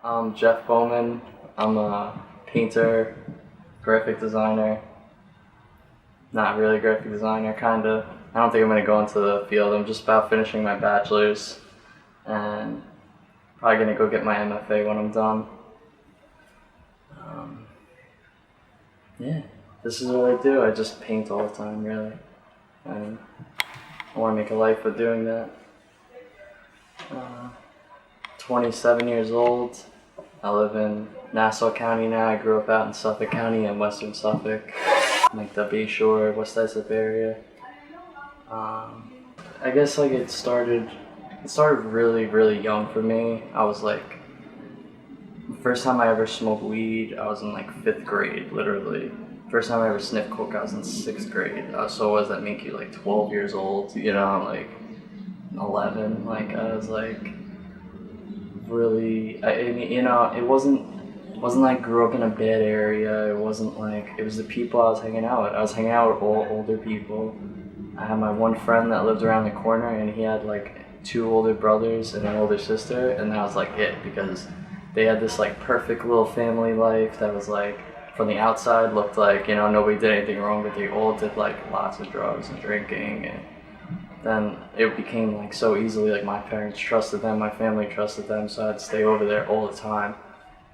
I'm Jeff Bowman. I'm a painter, graphic designer. Not really a graphic designer, kinda. I don't think I'm gonna go into the field. I'm just about finishing my bachelor's and probably gonna go get my MFA when I'm done. Yeah, this is what I do. I just paint all the time, really. And I want to make a life of doing that. 27 years old. I live in Nassau County now. I grew up out in Suffolk County in western Suffolk, like the Bayshore, West Islip area. I guess like it started really, really young for me. I was like, the first time I ever smoked weed, I was in like 5th grade, literally. First time I ever sniffed coke, I was in 6th grade. So what does that make you, like 12 years old, like 11? Like I was like, really, it wasn't like I grew up in a bad area. It wasn't like, it was the people I was hanging out with. I was hanging out with all older people. I had my one friend that lived around the corner, and he had like 2 older brothers and an older sister, and that was like it, because they had this like perfect little family life that was like, from the outside looked like, nobody did anything wrong, but they all did like lots of drugs and drinking, and then it became like so easily, like my parents trusted them, my family trusted them, so I'd stay over there all the time.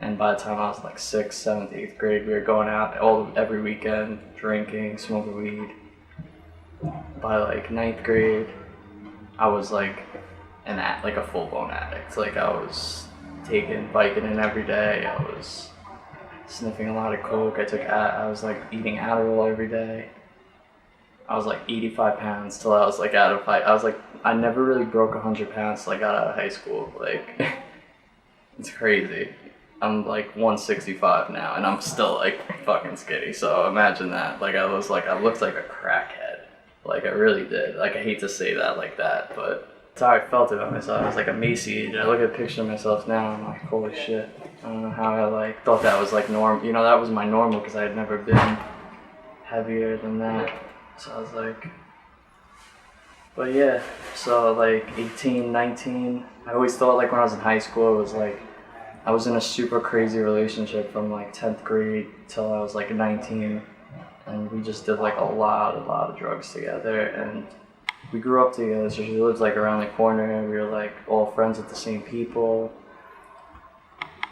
And by the time I was like 6th, 7th, 8th grade, we were going out every weekend, drinking, smoking weed. By like 9th grade, I was like like a full-blown addict. Like I was biking in every day. I was sniffing a lot of coke. I was like eating Adderall every day. I was like 85 pounds till I was like out of height. I never really broke 100 pounds till I got out of high school. Like, it's crazy. I'm like 165 now, and I'm still like fucking skinny. So imagine that. Like I looked like a crackhead. Like I really did. Like I hate to say that like that, but that's how I felt about myself. I was like emaciated. I look at a picture of myself now, and I'm like, holy shit. I don't know how I like thought that was like normal. That was my normal, because I had never been heavier than that. So I was like, but yeah, so like 18, 19, I always thought like when I was in high school, it was like, I was in a super crazy relationship from like 10th grade till I was like 19, and we just did like a lot of drugs together, and we grew up together, so she lived like around the corner, we were like all friends with the same people,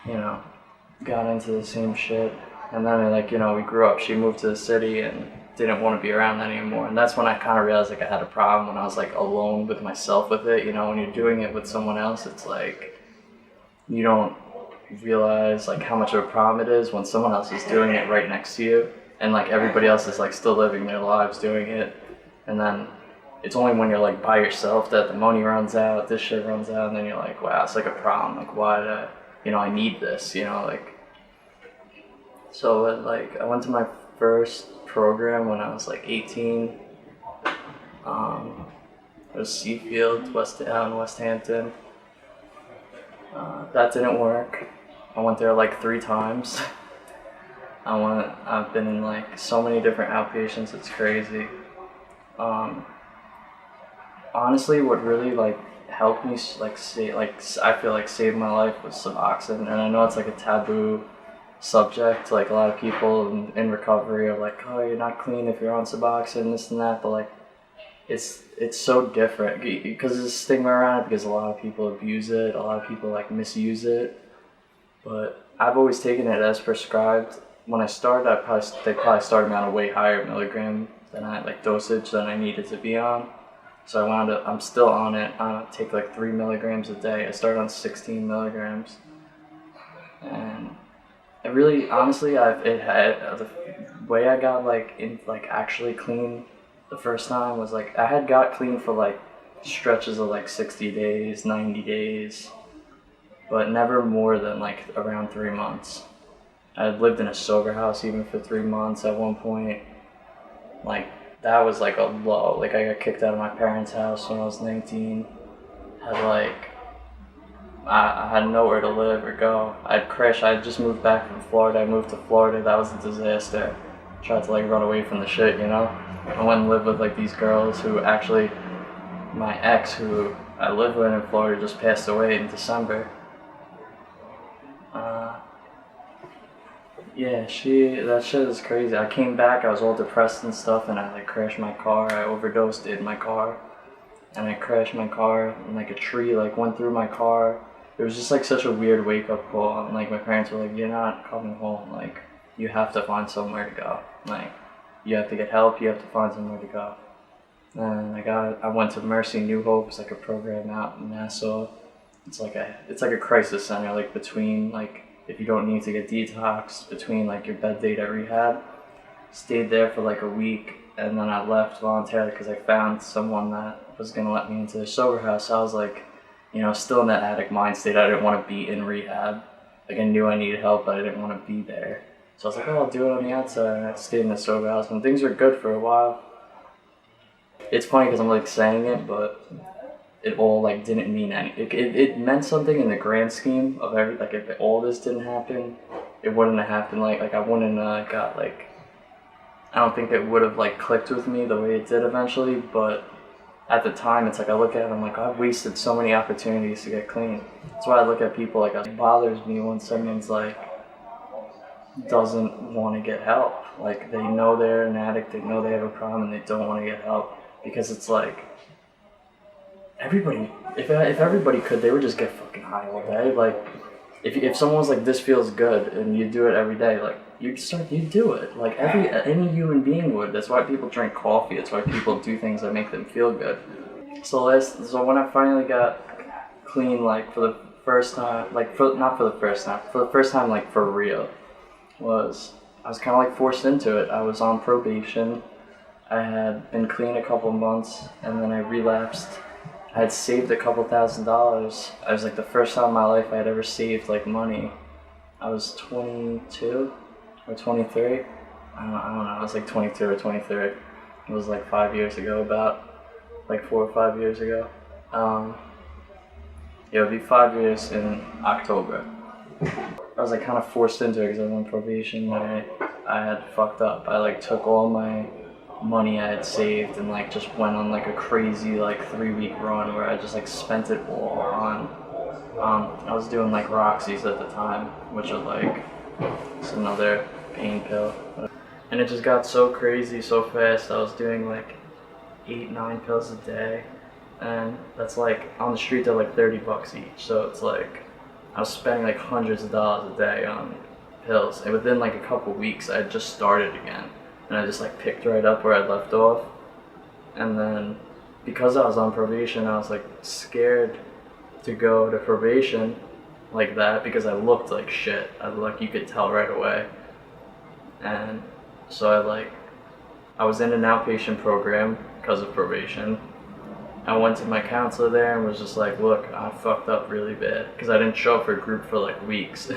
got into the same shit, and then like, we grew up, she moved to the city and didn't want to be around that anymore, and that's when I kind of realized like I had a problem, when I was like alone with myself with it. When you're doing it with someone else, it's like you don't realize like how much of a problem it is when someone else is doing it right next to you, and like everybody else is like still living their lives doing it, and then it's only when you're like by yourself that the money runs out, this shit runs out, and then you're like, wow, it's like a problem, like why did I need this, like. So like I went to my first program when I was like 18. It was Seafield, out in West Hampton. That didn't work. I went there like 3 times. I've been in like so many different outpatients, it's crazy. Honestly, what really like helped me I feel like saved my life was Suboxone, and I know it's like a taboo subject, like a lot of people in recovery are like, oh, you're not clean if you're on Suboxone, this and that, but like it's so different because there's a stigma around it, because a lot of people abuse it, a lot of people like misuse it, but I've always taken it as prescribed. When I started, they probably started me on a way higher milligram dosage than I needed to be on, so I'm still on it. I take like 3 milligrams a day. I started on 16 milligrams, and it really, honestly, the way I got actually clean the first time was like, I had got clean for like stretches of like 60 days, 90 days, but never more than like around 3 months. I had lived in a sober house even for 3 months at one point. Like that was like a low. Like I got kicked out of my parents' house when I was 19. I had nowhere to live or go. I'd crashed. I had just moved back from Florida. I moved to Florida. That was a disaster. Tried to like run away from the shit, I went and lived with like these girls who actually, my ex who I lived with in Florida just passed away in December. Yeah, that shit is crazy. I came back, I was all depressed and stuff, and I like crashed my car. I overdosed in my car, and I crashed my car, and like a tree like went through my car. It was just like such a weird wake up call. And like my parents were like, "You're not coming home. Like you have to find somewhere to go. Like you have to get help. You have to find somewhere to go." And I went to Mercy New Hope. It's like a program out in Nassau. It's like a crisis center, like between like if you don't need to get detox, between like your bed date at rehab. Stayed there for like a week, and then I left voluntarily because I found someone that was gonna let me into the sober house. So I was like, still in that addict mind state. I didn't want to be in rehab. Like I knew I needed help, but I didn't want to be there. So I was like, oh, I'll do it on the outside. And I stayed in the sober house, and things were good for a while. It's funny because I'm like saying it, but it all like didn't mean anything. It meant something in the grand scheme of every, like if all this didn't happen, it wouldn't have happened. Like I wouldn't got like, I don't think it would have like clicked with me the way it did eventually. But at the time, it's like I look at it, I'm like, I've wasted so many opportunities to get clean. That's why I look at people like it bothers me when someone's like doesn't want to get help. Like they know they're an addict, they know they have a problem, and they don't want to get help because it's like. Everybody, if everybody could, they would just get fucking high all day. Like, if someone was like, this feels good, and you do it every day, like, you do it. Like, any human being would. That's why people drink coffee. That's why people do things that make them feel good. So when I finally got clean, like, for the first time, like, for the first time, like, for real, I was kind of, like, forced into it. I was on probation. I had been clean a couple months, and then I relapsed. I had saved a couple $1,000s. I was like the first time in my life I had ever saved like money. I was 22 or 23. I don't know. I was like 22 or 23. It was like 5 years ago, about like 4 or 5 years ago. It'll be 5 years in October. I was like kind of forced into it because I was on probation. I had fucked up. I like took all my money I had saved and like just went on like a crazy like 3-week run where I just like spent it all on I was doing like Roxy's at the time, which was like it's another pain pill, and it just got so crazy so fast. I was doing like 8-9 pills a day, and that's like on the street they're like $30 each, so it's like I was spending like hundreds of dollars a day on pills, and within like a couple weeks I had just started again. And I just like picked right up where I left off. And then because I was on probation, I was like scared to go to probation like that because I looked like shit. You could tell right away. And so I was in an outpatient program because of probation. I went to my counselor there and was just like, look, I fucked up really bad because I didn't show up for group for like weeks.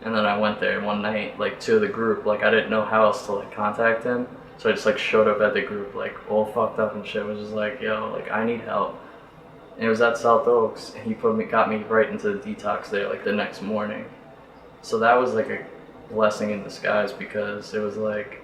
And then I went there one night, like, to the group, like, I didn't know how else to, like, contact him. So I just, like, showed up at the group, like, all fucked up and shit, was just like, yo, like, I need help. And it was at South Oaks, and he got me right into the detox there, like, the next morning. So that was, like, a blessing in disguise because it was, like,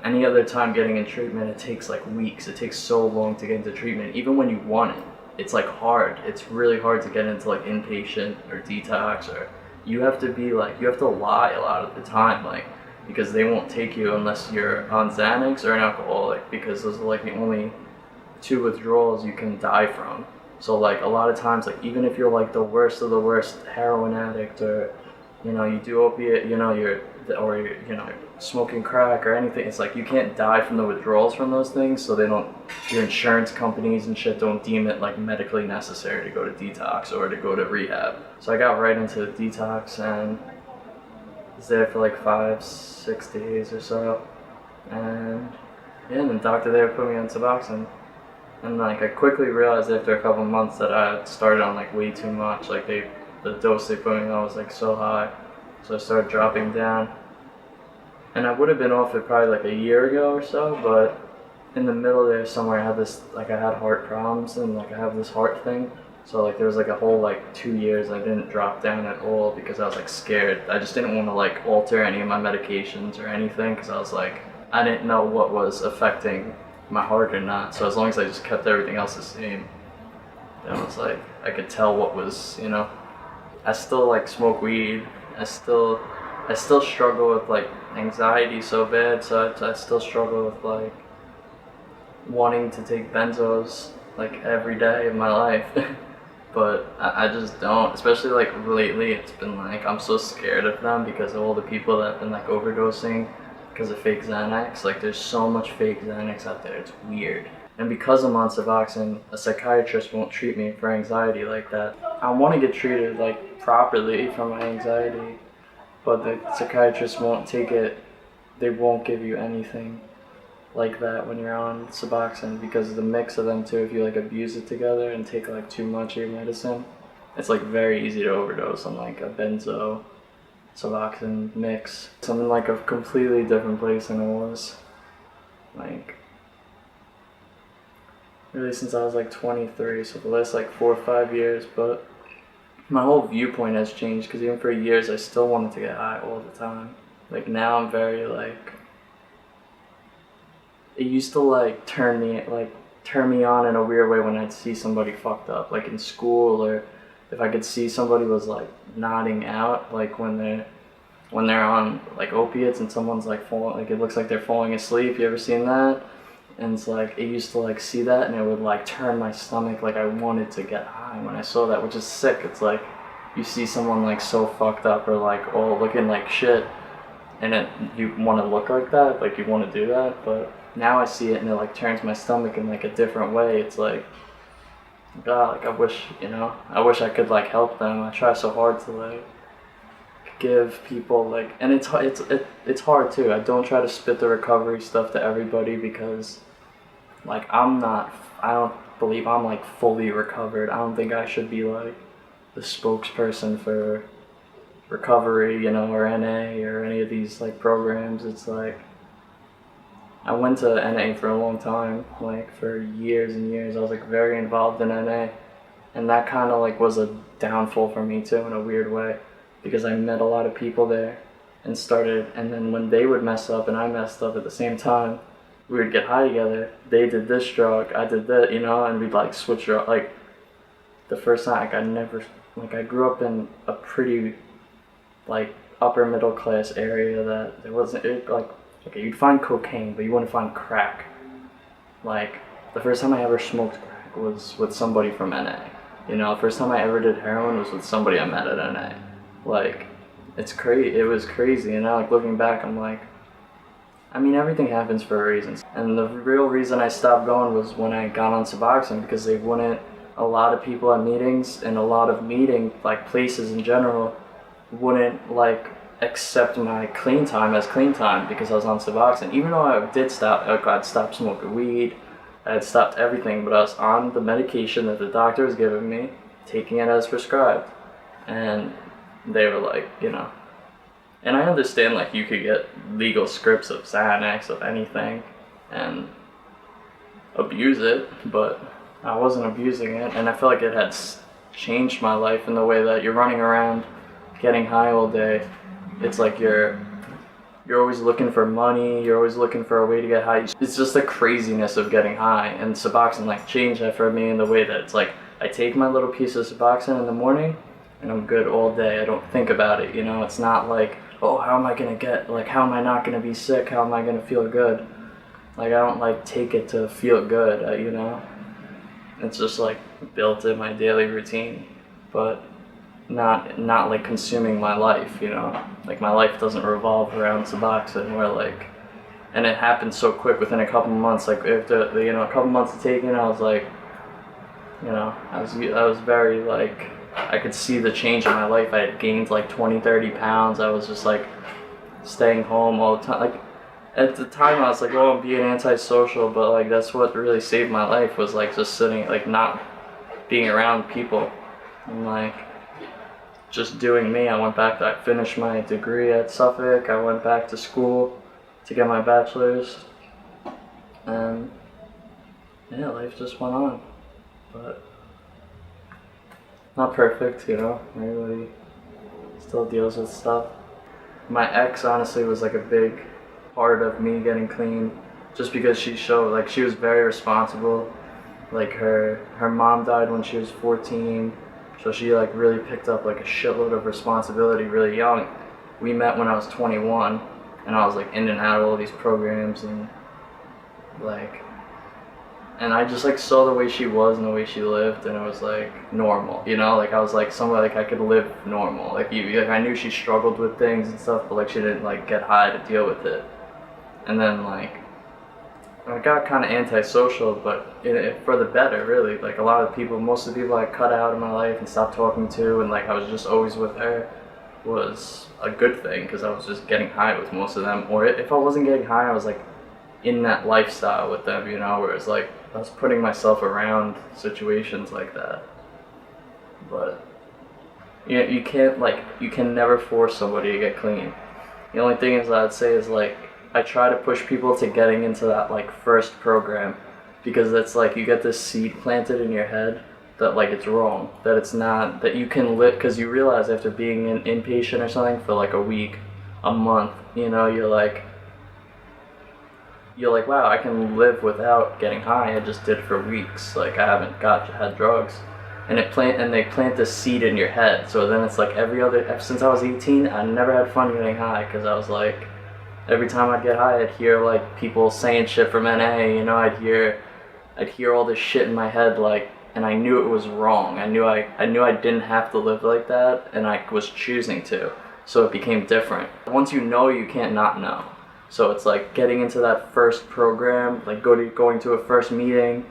any other time getting in treatment, it takes, like, weeks. It takes so long to get into treatment. Even when you want it, it's, like, hard. It's really hard to get into, like, inpatient or detox or... You have to lie a lot of the time, like, because they won't take you unless you're on Xanax or an alcoholic, because those are like the only 2 withdrawals you can die from. So like a lot of times, like even if you're like the worst of the worst heroin addict, or you do opiate, you're smoking crack or anything, it's like you can't die from the withdrawals from those things, so your insurance companies and shit don't deem it like medically necessary to go to detox or to go to rehab. So I got right into detox and was there for like 5-6 days or so, and the doctor there put me on Suboxone. And like I quickly realized after a couple months that I had started on like way too much. Like the dose they put me on was like so high, so I started dropping down. And I would have been off it probably like a year ago or so, but in the middle there somewhere I had heart problems and like I have this heart thing. So like there was like a whole like 2 years I didn't drop down at all because I was like scared. I just didn't want to like alter any of my medications or anything because I was like, I didn't know what was affecting my heart or not. So as long as I just kept everything else the same, then it was like I could tell what was, I still like smoke weed. I still I still struggle with like anxiety so bad, so I still struggle with like wanting to take benzos like every day of my life. But I just don't, especially like lately. It's been like I'm so scared of them because of all the people that have been like overdosing because of fake Xanax. Like there's so much fake Xanax out there, it's weird. And because I'm on Suboxone, a psychiatrist won't treat me for anxiety like that. I want to get treated like properly for my anxiety, but the psychiatrist won't take it. They won't give you anything like that when you're on Suboxone because of the mix of them too. If you like abuse it together and take like too much of your medicine, it's like very easy to overdose on like a benzo Suboxone mix. So I'm in like a completely different place than I was like really since I was like 23, so the last like 4 or 5 years. But my whole viewpoint has changed because even for years I still wanted to get high all the time. Like now I'm very like, it used to like turn me on in a weird way when I'd see somebody fucked up, like in school, or if I could see somebody was like nodding out, like when they're on like opiates and someone's like falling, like it looks like they're falling asleep. You ever seen that? And it's like it used to like see that and it would like turn my stomach, like I wanted to get high when I saw that, which is sick. It's like you see someone like so fucked up or like all looking like shit, and you want to look like that, like you want to do that. But now I see it and it like turns my stomach in like a different way. It's like, God, like I wish I could like help them. I try so hard to like give people like, and it's hard too. I don't try to spit the recovery stuff to everybody because like I don't believe I'm like fully recovered. I don't think I should be like the spokesperson for recovery, or NA or any of these like programs. It's like I went to NA for a long time, like for years and years. I was like very involved in NA, and that kind of like was a downfall for me too in a weird way because I met a lot of people there and then when they would mess up and I messed up at the same time, we would get high together. They did this drug, I did that, and we'd like switch up. Like the first time, I grew up in a pretty like upper middle class area that there wasn't okay, you'd find cocaine, but you wouldn't find crack. Like the first time I ever smoked crack was with somebody from NA. The first time I ever did heroin was with somebody I met at NA. Like it's crazy. It was crazy, and now like looking back, I'm like, I mean, everything happens for a reason. And the real reason I stopped going was when I got on Suboxone because they wouldn't. A lot of people at meetings and a lot of like places in general wouldn't like accept my clean time as clean time because I was on Suboxone. Even though I did stop, like I'd stopped smoking weed, I had stopped everything, but I was on the medication that the doctor was giving me, taking it as prescribed. And they were like, and I understand like you could get legal scripts of Xanax, of anything, and abuse it, but I wasn't abusing it, and I feel like it had changed my life in the way that you're running around getting high all day. It's like you're always looking for money, you're always looking for a way to get high. It's just the craziness of getting high, and Suboxone like changed that for me in the way that it's like I take my little piece of Suboxone in the morning and I'm good all day. I don't think about it, It's not like, oh, how am I not gonna be sick? How am I gonna feel good? Like I don't like take it to feel good, It's just like built in my daily routine, but not like consuming my life, Like my life doesn't revolve around Suboxone where like, and it happened so quick within a couple months. Like after a couple months of taking it, I was like, I was very like, I could see the change in my life. I had gained like 20-30 pounds. I was just like staying home all the time. Like at the time I was like, oh, I'm being antisocial, but like that's what really saved my life was like just sitting, like not being around people and like just doing me. I finished my degree at Suffolk. I went back to school to get my bachelor's, and yeah, life just went on. But not perfect, Everybody still deals with stuff. My ex honestly was like a big part of me getting clean, just because she was very responsible. Like her mom died when she was 14, so she like really picked up like a shitload of responsibility really young, we met when I was 21, and I was like in and out of all these programs, and like, and I just like saw the way she was and the way she lived, and it was like normal, you know, like I was like somewhere like I could live normal, like I knew she struggled with things and stuff, but like she didn't like get high to deal with it. And then like I got kind of antisocial, but for the better, really. Like a lot of people, most of the people I cut out of my life and stopped talking to, and like I was just always with her, was a good thing, because I was just getting high with most of them. Or if I wasn't getting high, I was like in that lifestyle with them, you know, where it's like I was putting myself around situations like that. But you can't, like, you can never force somebody to get clean. The only thing is I'd say is like I try to push people to getting into that like first program, because it's like you get this seed planted in your head that like it's wrong, that it's not, that you can live, because you realize after being an inpatient or something for like a week, a month, you know, you're like, wow, I can live without getting high. I just did for weeks. Like I haven't had drugs, and they plant this seed in your head. So then it's like since I was 18, I never had fun getting high, because I was like, every time I'd get high, I'd hear like people saying shit from NA. You know, I'd hear all this shit in my head, like, and I knew it was wrong. I knew I didn't have to live like that, and I was choosing to. So it became different. Once you know, you can't not know. So it's like getting into that first program, like going to a first meeting,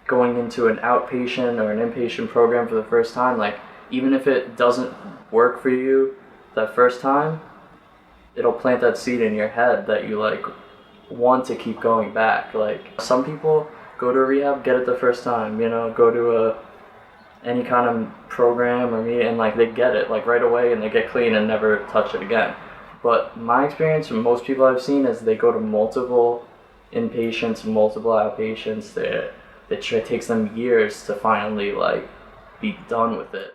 going into an outpatient or an inpatient program for the first time. Like even if it doesn't work for you that first time, it'll plant that seed in your head that you like want to keep going back. Like some people go to rehab, get it the first time, you know, go to any kind of program or meeting, and like they get it like right away, and they get clean and never touch it again. But my experience from most people I've seen is they go to multiple inpatients, multiple outpatients. It takes them years to finally like be done with it.